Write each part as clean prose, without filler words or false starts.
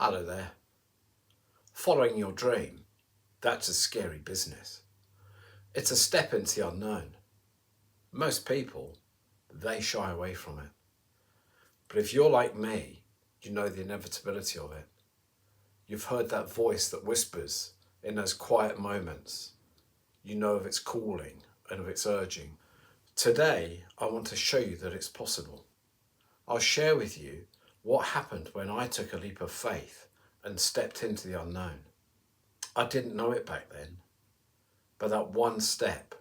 Hello there. Following your dream, that's a scary business. It's a step into the unknown. Most people, they shy away from it. But if you're like me, you know the inevitability of it. You've heard that voice that whispers in those quiet moments. You know of its calling and of its urging. Today, I want to show you that it's possible. I'll share with you what happened when I took a leap of faith and stepped into the unknown. I didn't know it back then, but that one step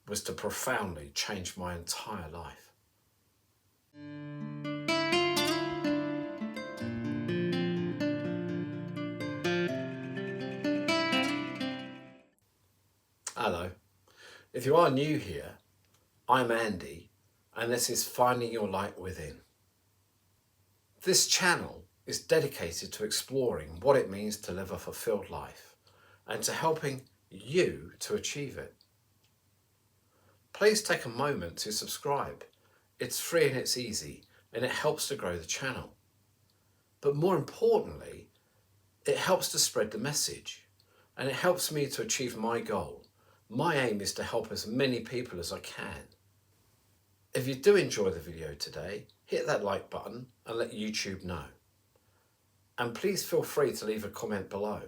was to profoundly change my entire life. Hello. If you are new here, I'm Andy, and this is Finding Your Light Within. This channel is dedicated to exploring what it means to live a fulfilled life and to helping you to achieve it. Please take a moment to subscribe. It's free and it's easy, and it helps to grow the channel. But more importantly, it helps to spread the message, and it helps me to achieve my goal. My aim is to help as many people as I can. If you do enjoy the video today, hit that like button and let YouTube know. And please feel free to leave a comment below.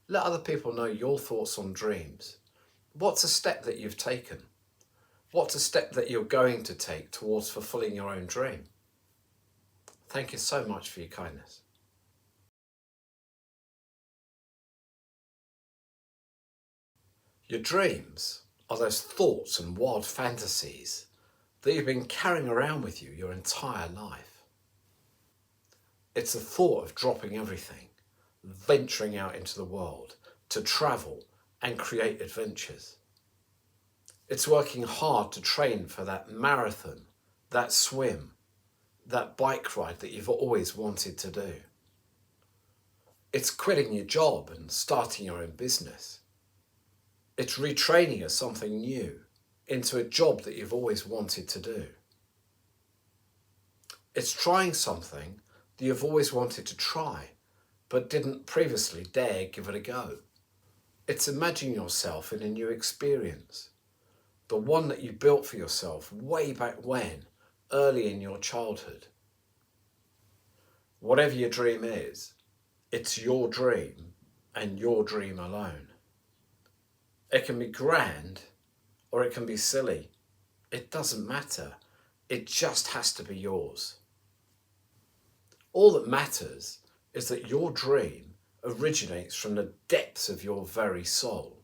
Let other people know your thoughts on dreams. What's a step that you've taken? What's a step that you're going to take towards fulfilling your own dream? Thank you so much for your kindness. Your dreams are those thoughts and wild fantasies that you've been carrying around with you your entire life. It's the thought of dropping everything, venturing out into the world to travel and create adventures. It's working hard to train for that marathon, that swim, that bike ride that you've always wanted to do. It's quitting your job and starting your own business. It's retraining as something new into a job that you've always wanted to do. It's trying something that you've always wanted to try, but didn't previously dare give it a go. It's imagining yourself in a new experience, the one that you built for yourself way back when, early in your childhood. Whatever your dream is, it's your dream and your dream alone. It can be grand or it can be silly. It doesn't matter. It just has to be yours. All that matters is that your dream originates from the depths of your very soul,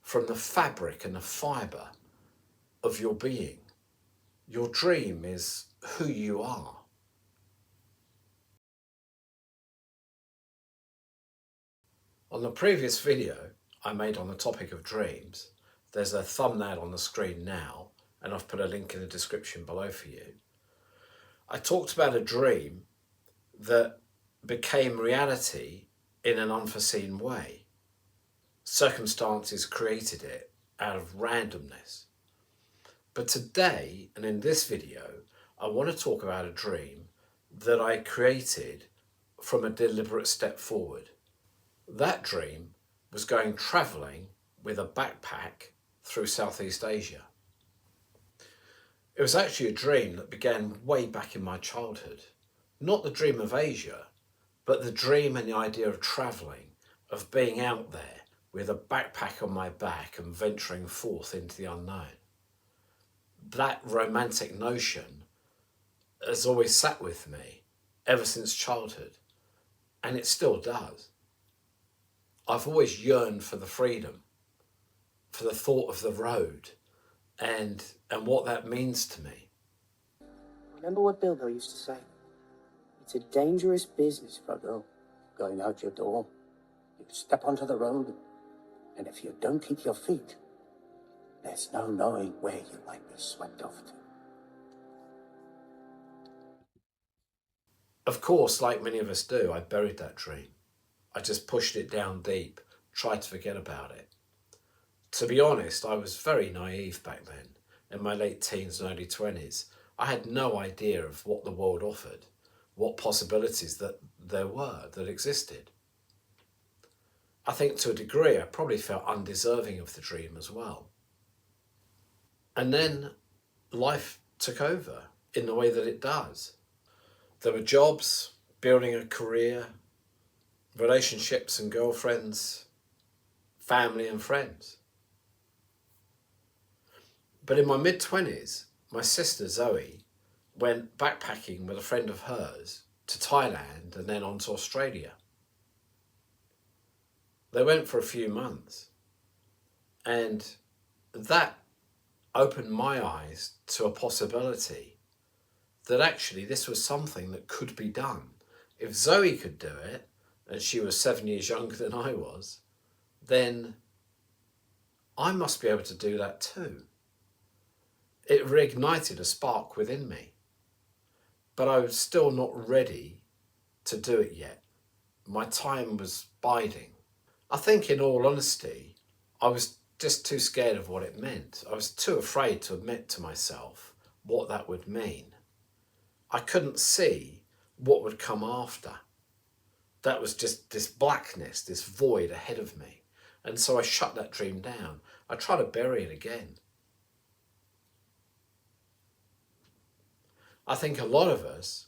from the fabric and the fibre of your being. Your dream is who you are. On the previous video I made on the topic of dreams, there's a thumbnail on the screen now, and I've put a link in the description below for you. I talked about a dream that became reality in an unforeseen way. Circumstances created it out of randomness. But today, and in this video, I want to talk about a dream that I created from a deliberate step forward. That dream was going travelling with a backpack through Southeast Asia. It was actually a dream that began way back in my childhood. Not the dream of Asia, but the dream and the idea of travelling, of being out there with a backpack on my back and venturing forth into the unknown. That romantic notion has always sat with me ever since childhood, and it still does. I've always yearned for the freedom, for the thought of the road, and what that means to me. Remember what Bilbo used to say? It's a dangerous business, Frodo, going out your door. You step onto the road, and if you don't keep your feet, there's no knowing where you might be swept off to. Of course, like many of us do, I buried that dream. I just pushed it down deep, tried to forget about it. To be honest, I was very naive back then, in my late teens and early 20s. I had no idea of what the world offered. what possibilities that there were, that existed. I think to a degree I probably felt undeserving of the dream as well. And then life took over in the way that it does. There were jobs, building a career, relationships and girlfriends, family and friends. But in my mid-20s, my sister Zoe went backpacking with a friend of hers to Thailand and then on to Australia. They went for a few months, and that opened my eyes to a possibility that actually this was something that could be done. If Zoe could do it, and she was 7 years younger than I was, then I must be able to do that too. It reignited a spark within me, but I was still not ready to do it yet. My time was biding. I think in all honesty, I was just too scared of what it meant. I was too afraid to admit to myself what that would mean. I couldn't see what would come after. That was just this blackness, this void ahead of me. And so I shut that dream down. I tried to bury it again. I think a lot of us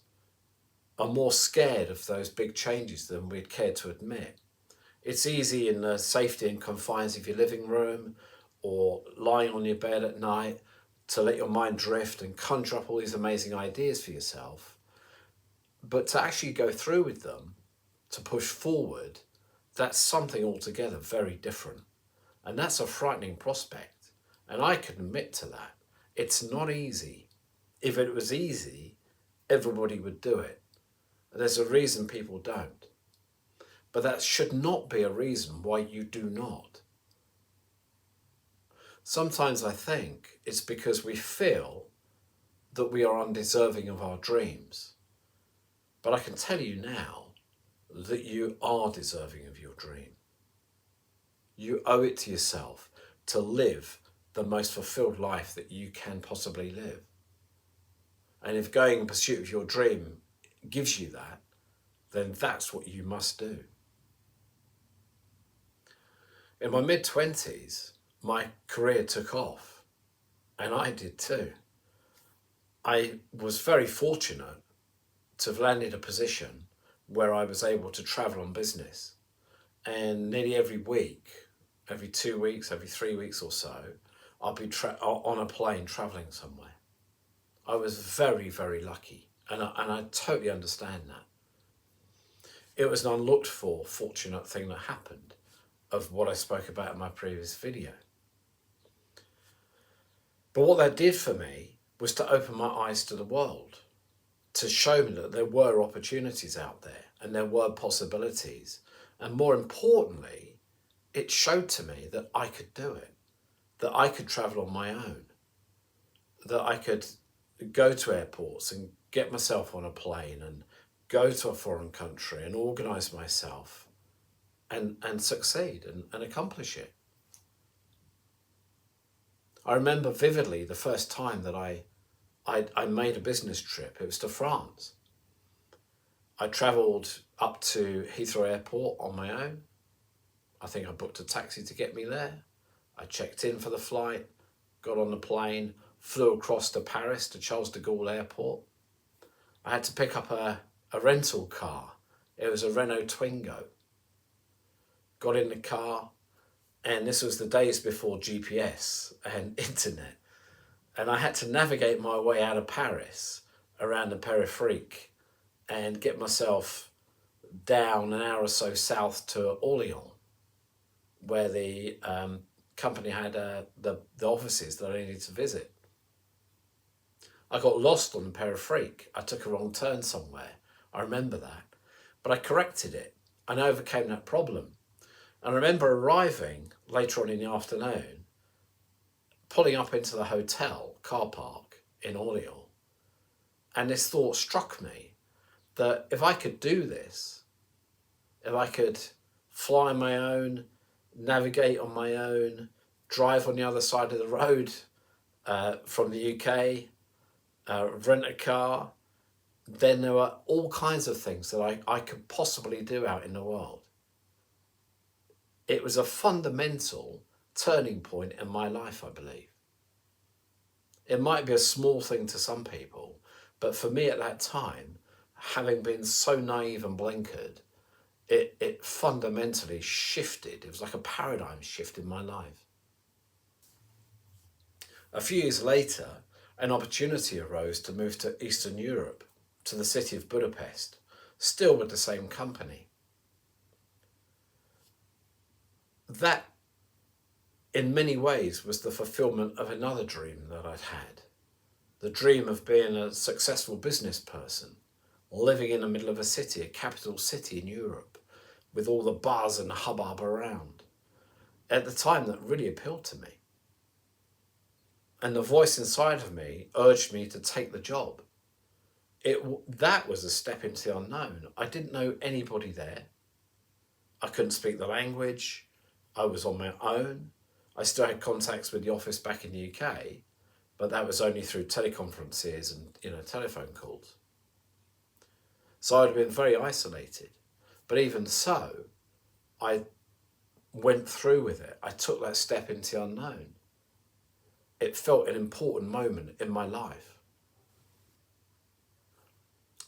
are more scared of those big changes than we'd care to admit. It's easy in the safety and confines of your living room or lying on your bed at night to let your mind drift and conjure up all these amazing ideas for yourself. But to actually go through with them, to push forward, that's something altogether very different. And that's a frightening prospect. And I can admit to that. It's not easy. If it was easy, everybody would do it. And there's a reason people don't. But that should not be a reason why you do not. Sometimes I think it's because we feel that we are undeserving of our dreams. But I can tell you now that you are deserving of your dream. You owe it to yourself to live the most fulfilled life that you can possibly live. And if going in pursuit of your dream gives you that, then that's what you must do. In my mid-20s, my career took off, and I did too. I was very fortunate to have landed a position where I was able to travel on business. And nearly every week, every 2 weeks, every 3 weeks or so, I'll be on a plane traveling somewhere. I was very, very lucky, and I totally understand that. It was an unlooked for, fortunate thing that happened of what I spoke about in my previous video. But what that did for me was to open my eyes to the world, to show me that there were opportunities out there and there were possibilities. And more importantly, it showed to me that I could do it, that I could travel on my own, that I could go to airports and get myself on a plane and go to a foreign country and organise myself and succeed and accomplish it. I remember vividly the first time that I made a business trip. It was to France. I travelled up to Heathrow Airport on my own. I think I booked a taxi to get me there. I checked in for the flight, got on the plane, flew across to Paris to Charles de Gaulle Airport. I had to pick up a rental car. It was a Renault Twingo. Got in the car, and this was the days before GPS and internet. And I had to navigate my way out of Paris around the périphérique and get myself down an hour or so south to Orléans, where the company had the offices that I needed to visit. I got lost on the périphérique. I took a wrong turn somewhere. I remember that. But I corrected it and overcame that problem. And I remember arriving later on in the afternoon, pulling up into the hotel car park in Orléans, and this thought struck me that if I could do this, if I could fly on my own, navigate on my own, drive on the other side of the road from the UK, rent a car, then there were all kinds of things that I could possibly do out in the world. It was a fundamental turning point in my life, I believe. It might be a small thing to some people, but for me at that time, having been so naive and blinkered, it fundamentally shifted. It was like a paradigm shift in my life. A few years later, an opportunity arose to move to Eastern Europe, to the city of Budapest, still with the same company. That, in many ways, was the fulfillment of another dream that I'd had. The dream of being a successful business person, living in the middle of a city, a capital city in Europe, with all the buzz and hubbub around. At the time, that really appealed to me. And the voice inside of me urged me to take the job. That was a step into the unknown. I didn't know anybody there. I couldn't speak the language. I was on my own. I still had contacts with the office back in the UK, but that was only through teleconferences and telephone calls. So I'd been very isolated. But even so, I went through with it. I took that step into the unknown. It felt an important moment in my life.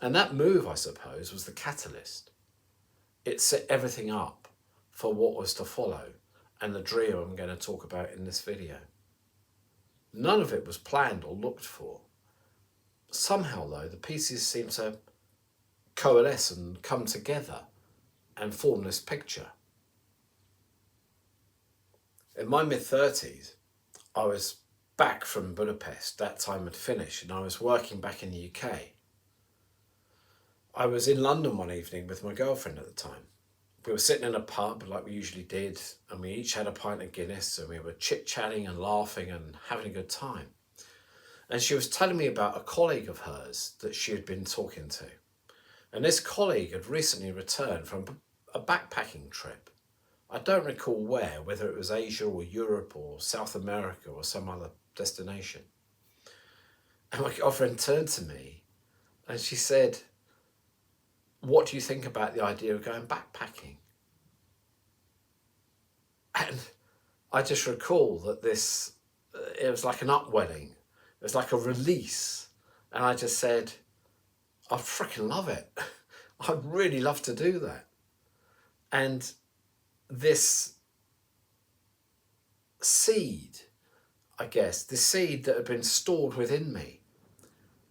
And that move, I suppose, was the catalyst. It set everything up for what was to follow and the dream I'm going to talk about in this video. None of it was planned or looked for. Somehow, though, the pieces seemed to coalesce and come together and form this picture. In my mid-30s, I was back from Budapest. That time had finished and I was working back in the UK. I was in London one evening with my girlfriend at the time. We were sitting in a pub like we usually did, and we each had a pint of Guinness, and we were chit-chatting and laughing and having a good time. And she was telling me about a colleague of hers that she had been talking to. And this colleague had recently returned from a backpacking trip. I don't recall where, whether it was Asia or Europe or South America or some other destination. And my girlfriend turned to me and she said, "What do you think about the idea of going backpacking?" And I just recall that it was like an upwelling. It was like a release. And I just said, "I freaking love it. I'd really love to do that." And this seed, I guess, this seed that had been stored within me,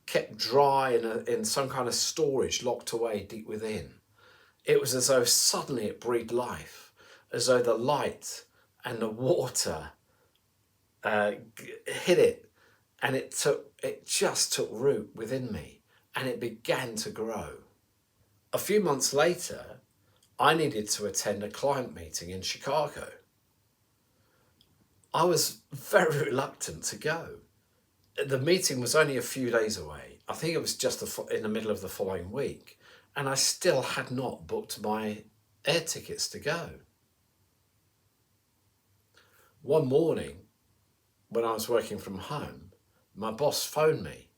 kept dry in some kind of storage locked away deep within. It was as though suddenly it breathed life, as though the light and the water hit it, and it just took root within me, and it began to grow. A few months later, I needed to attend a client meeting in Chicago. I was very reluctant to go. The meeting was only a few days away. I think it was just in the middle of the following week, and I still had not booked my air tickets to go. One morning, when I was working from home, my boss phoned me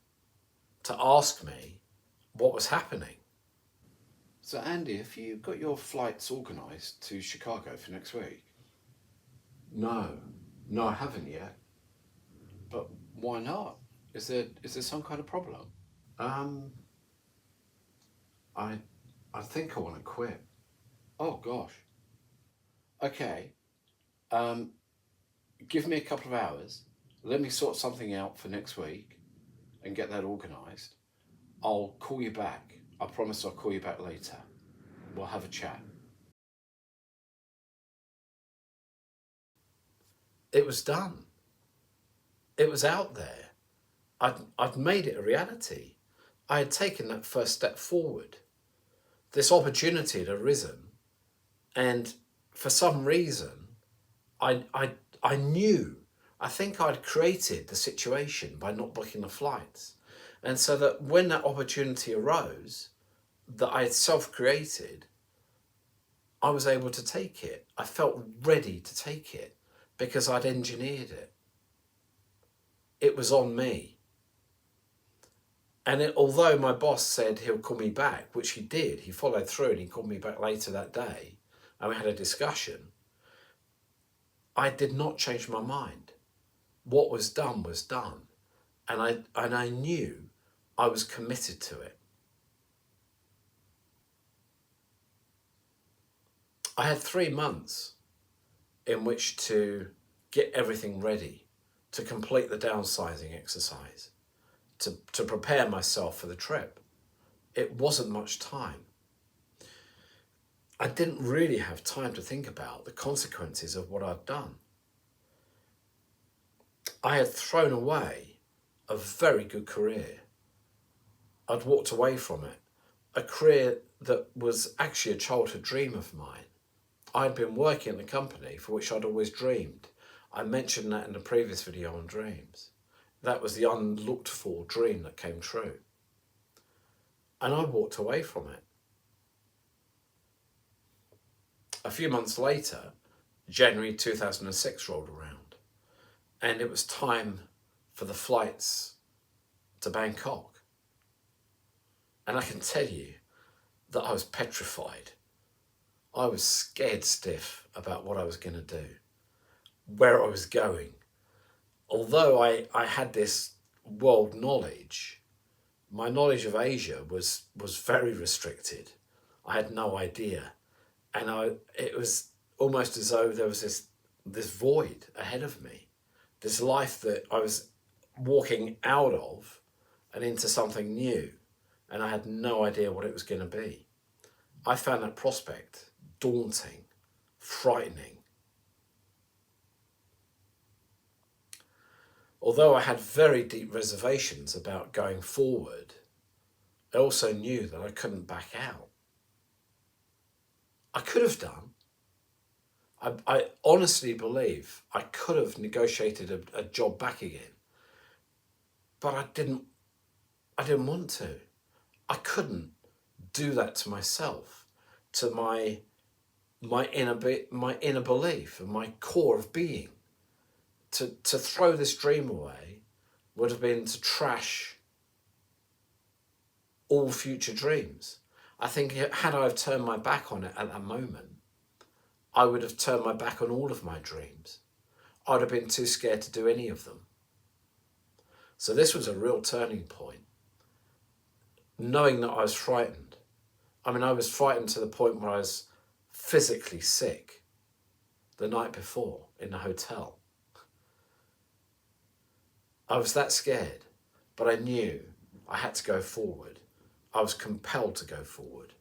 to ask me what was happening. "So Andy, have you got your flights organised to Chicago for next week?" No, I haven't yet." "But why not? Is there some kind of problem?" I think I want to quit." "Oh gosh. Okay. Give me a couple of hours. Let me sort something out for next week and get that organised. I'll call you back. I promise I'll call you back later. We'll have a chat." It was done. It was out there. I'd made it a reality. I had taken that first step forward. This opportunity had arisen, and for some reason, I knew. I think I'd created the situation by not booking the flights. And so that when that opportunity arose, that I had self-created, I was able to take it. I felt ready to take it because I'd engineered it. It was on me. although my boss said he'll call me back, which he did, he followed through and he called me back later that day and we had a discussion, I did not change my mind. What was done was done. And I knew I was committed to it. I had 3 months in which to get everything ready, to complete the downsizing exercise, to prepare myself for the trip. It wasn't much time. I didn't really have time to think about the consequences of what I'd done. I had thrown away a very good career. I'd walked away from it, a career that was actually a childhood dream of mine. I'd been working in a company for which I'd always dreamed. I mentioned that in the previous video on dreams. That was the unlooked for dream that came true. And I walked away from it. A few months later, January 2006 rolled around, and it was time for the flights to Bangkok. And I can tell you that I was petrified. I was scared stiff about what I was going to do, where I was going. Although I had this world knowledge, my knowledge of Asia was very restricted. I had no idea. And it was almost as though there was this void ahead of me, this life that I was walking out of and into something new, and I had no idea what it was going to be. I found that prospect daunting, frightening. Although I had very deep reservations about going forward, I also knew that I couldn't back out. I could have done. I honestly believe I could have negotiated a job back again, but I didn't want to. I couldn't do that to myself, to my inner belief and my core of being. To throw this dream away would have been to trash all future dreams. I think had I have turned my back on it at that moment, I would have turned my back on all of my dreams. I'd have been too scared to do any of them. So this was a real turning point. Knowing that I was frightened. I mean, I was frightened to the point where I was physically sick the night before in the hotel. I was that scared, but I knew I had to go forward. I was compelled to go forward.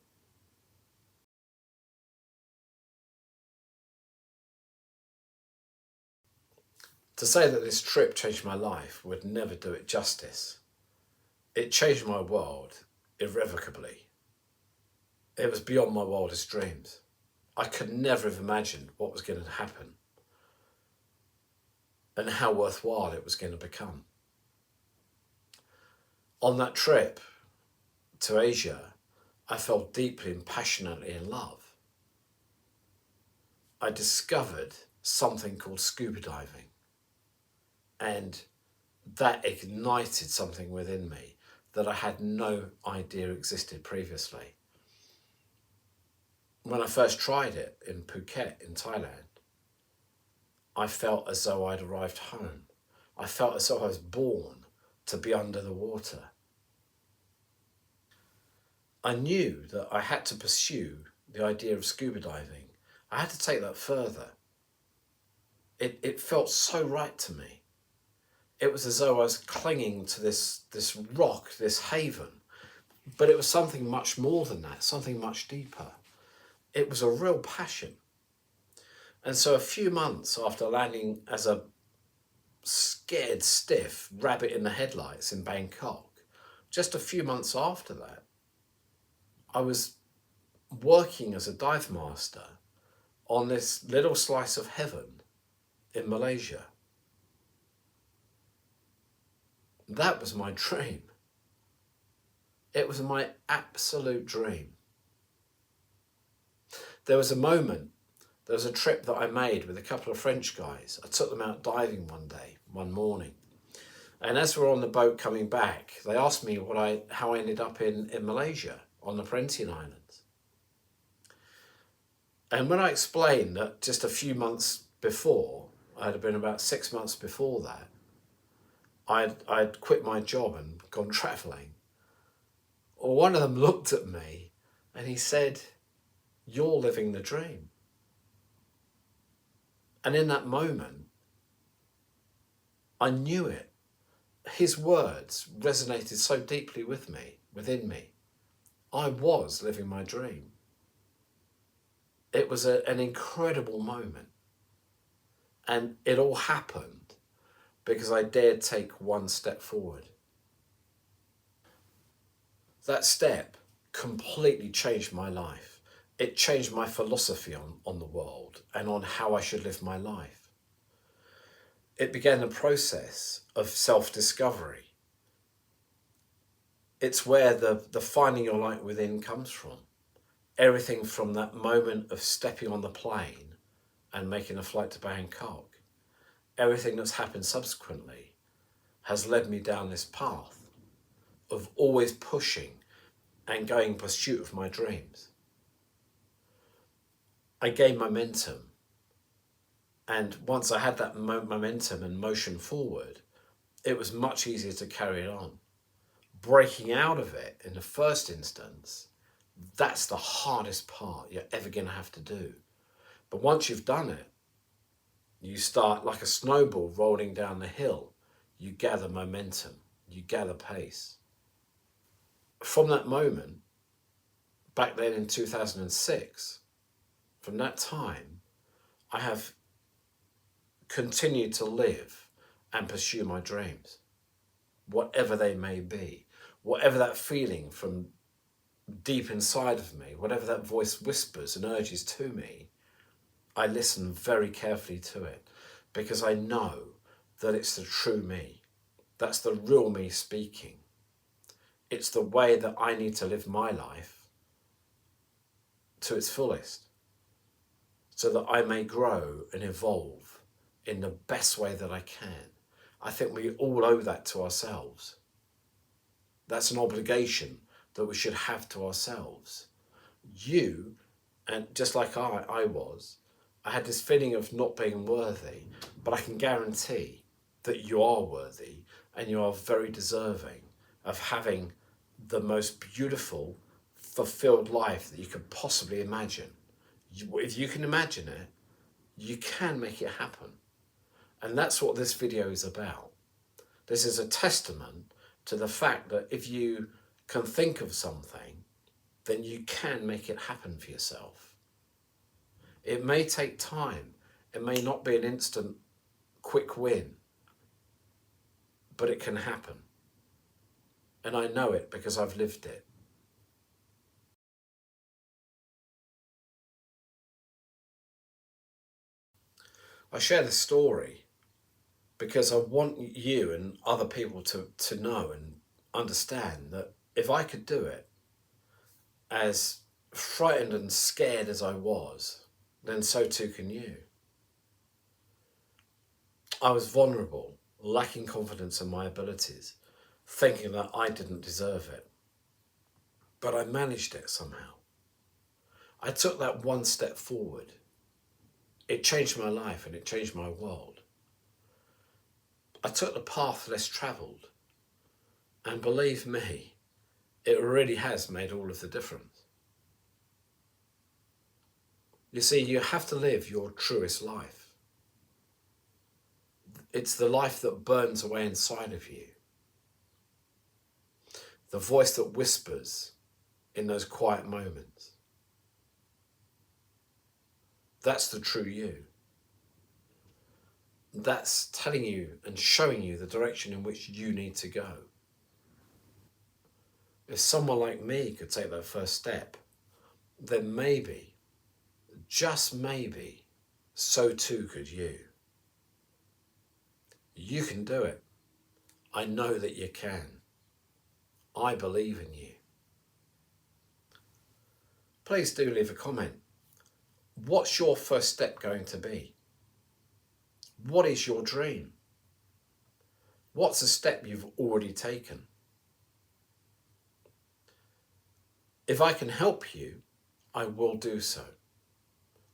To say that this trip changed my life would never do it justice. It changed my world irrevocably. It was beyond my wildest dreams. I could never have imagined what was going to happen and how worthwhile it was going to become. On that trip to Asia, I fell deeply and passionately in love. I discovered something called scuba diving, and that ignited something within me that I had no idea existed previously. When I first tried it in Phuket in Thailand, I felt as though I'd arrived home. I felt as though I was born to be under the water. I knew that I had to pursue the idea of scuba diving. I had to take that further. It felt so right to me. It was as though I was clinging to this rock, this haven, but it was something much more than that, something much deeper. It was a real passion. And so a few months after landing as a scared stiff rabbit in the headlights in Bangkok, just a few months after that, I was working as a dive master on this little slice of heaven in Malaysia. That was my dream. It was my absolute dream. There was a trip that I made with a couple of French guys. I took them out diving one morning. And as we're on the boat coming back, they asked me how I ended up in Malaysia on the Perhentian Islands. And when I explained that just a few months before, I'd been about 6 months before that, I'd quit my job and gone travelling. Well, one of them looked at me and he said, "You're living the dream." And in that moment, I knew it. His words resonated so deeply within me. I was living my dream. It was an incredible moment. And it all happened because I dared take one step forward. That step completely changed my life. It changed my philosophy on the world and on how I should live my life. It began a process of self-discovery. It's where the finding your light within comes from. Everything from that moment of stepping on the plane and making a flight to Bangkok, everything that's happened subsequently has led me down this path of always pushing and going in pursuit of my dreams. I gained momentum, and once I had that momentum and motion forward, it was much easier to carry it on. Breaking out of it in the first instance, that's the hardest part you're ever going to have to do. But once you've done it, you start like a snowball rolling down the hill. You gather momentum, you gather pace. From that moment, back then in 2006, from that time, I have continued to live and pursue my dreams, whatever they may be, whatever that feeling from deep inside of me, whatever that voice whispers and urges to me, I listen very carefully to it because I know that it's the true me. That's the real me speaking. It's the way that I need to live my life to its fullest so that I may grow and evolve in the best way that I can. I think we all owe that to ourselves. That's an obligation that we should have to ourselves. You, and just like I was, I had this feeling of not being worthy, but I can guarantee that you are worthy and you are very deserving of having the most beautiful, fulfilled life that you could possibly imagine. If you can imagine it, you can make it happen. And that's what this video is about. This is a testament to the fact that if you can think of something, then you can make it happen for yourself. It may take time. It may not be an instant quick win, but it can happen. And I know it because I've lived it. I share this story because I want you and other people to know and understand that if I could do it, as frightened and scared as I was, then so too can you. I was vulnerable, lacking confidence in my abilities, thinking that I didn't deserve it. But I managed it somehow. I took that one step forward. It changed my life and it changed my world. I took the path less travelled, and believe me, it really has made all of the difference. You see, you have to live your truest life. It's the life that burns away inside of you. The voice that whispers in those quiet moments. That's the true you. That's telling you and showing you the direction in which you need to go. If someone like me could take that first step, then maybe, just maybe, so too could you. You can do it. I know that you can. I believe in you. Please do leave a comment. What's your first step going to be? What is your dream? What's a step you've already taken? If I can help you, I will do so.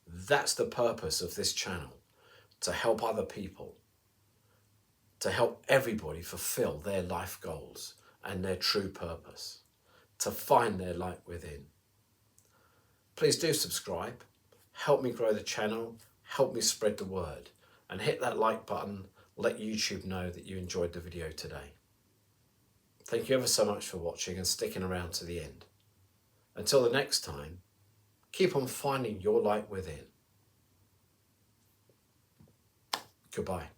That's the purpose of this channel, to help other people, to help everybody fulfill their life goals and their true purpose, to find their light within. Please do subscribe, help me grow the channel, help me spread the word, and hit that like button, let YouTube know that you enjoyed the video today. Thank you ever so much for watching and sticking around to the end. Until the next time, keep on finding your light within. Goodbye.